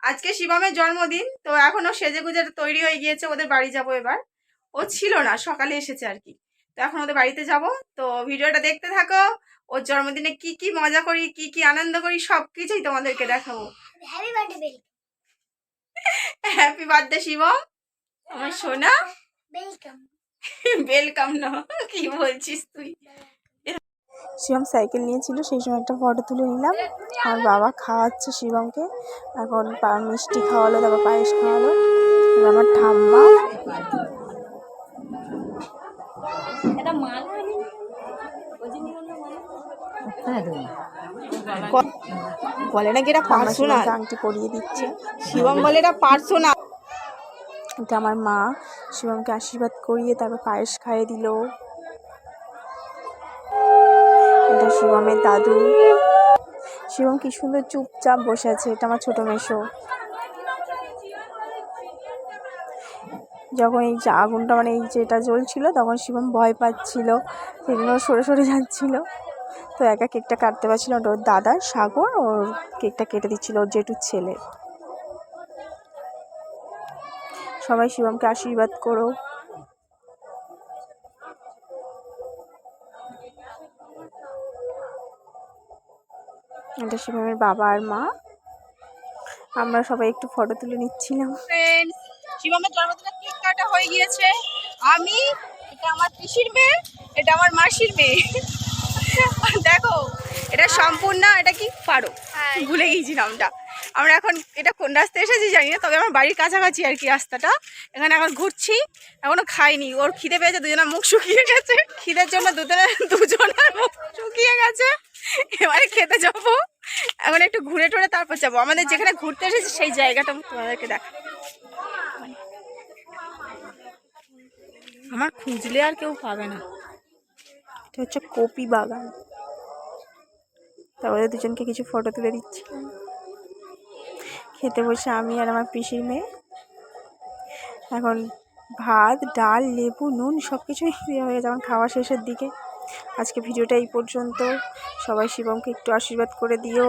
আজকে শিবমের জন্মদিন, তো এখনো সেজে গুজে তৈরি হয়ে গিয়েছে। ওদের বাড়ি যাব এবার। ও ছিল না, সকালে এসেছে আর কি। তো এখন ওদের বাড়িতে যাব। তো ভিডিওটা দেখতে থাকো। ওর জন্মদিনে কি কি মজা করি, কি কি আনন্দ করি, সব কিছুই তোমাদেরকে দেখাবো। Happy birthday. Happy birthday Shivam, আমার সোনা। ওয়েলকাম। ওয়েলকাম না, কি বলছিস তুই? শিবম সাইকেল নিয়েছিল, সেই সময় একটা ফটো তুলে নিলাম। আর বাবা খাওয়াচ্ছে শিবমকে। এখন মিষ্টি খাওয়ালো, তারপর পায়েস খাওয়ালো। আর আমার ঠাম্মা বলে নাকি এটা পার্সোনাল, আংটি পরিয়ে দিচ্ছে। শিবম বলে এটা পার্সোনাল। এটা আমার মা শিবমকে আশীর্বাদ করিয়ে তারপর পায়েস খাইয়ে দিল। এটা শিবমের দাদু। শিবম কি সুন্দর চুপচাপ বসে আছে। এটা আমার ছোট মেশো। যখন এই যে আগুনটা এই যেটা জ্বলছিল, তখন শিবম ভয় পাচ্ছিল, সেই জন্য সরে সরে যাচ্ছিল। তো একা কেকটা কাটতে পারছিল না। ওর দাদা সাগর ওর কেকটা কেটে দিচ্ছিল, ওর জেঠুর ছেলে। সবাই শিবমকে আশীর্বাদ করো। এটা শিবমের বাবা আর মা। আমরা সবাই একটু ফটো তুলে নিচ্ছিলাম। ফ্রেন্ডস, শিবমের জন্মদিনে কেক কাটা হয়ে গিয়েছে। আমি, এটা আমার পিসির মেয়ে, এটা আমার মাসির মেয়ে। দেখো, এটা সম্পূর্ণ, এটা কি পারো, ভুলে গিয়েছি নামটা। আমরা এখন এটা কোন রাস্তায় এসেছি জানি না, তবে আমার বাড়ির কাছাকাছি আর কি রাস্তাটা। এখানে এখন ঘুরছি, এখনো খাইনি। ওর খিদে পেয়েছে, দুজনের মুখ শুকিয়ে গেছে। খিদের জন্য দুজনের মুখ শুকিয়ে গেছে। এবারে খেতে যাবো। এখন একটু ঘুরে টুরে তারপর যাবো। আমাদের যেখানে ঘুরতে এসেছি সেই জায়গাটা তোমাদেরকে দেখা। আমার খুঁজলে আর কেউ পাবে না। এটা হচ্ছে কপি বাগান। তারপরে দুজনকে কিছু ফটো তুলে দিচ্ছি। খেতে বসে আমি আর আমার পিসির মেয়ে। এখন ভাত, ডাল, লেবু, নুন সব কিছুই দেওয়া হয়ে যেমন খাওয়া শেষের দিকে। আজকে ভিডিওটা এই পর্যন্ত। সবাই শিবমকে একটু আশীর্বাদ করে দিও।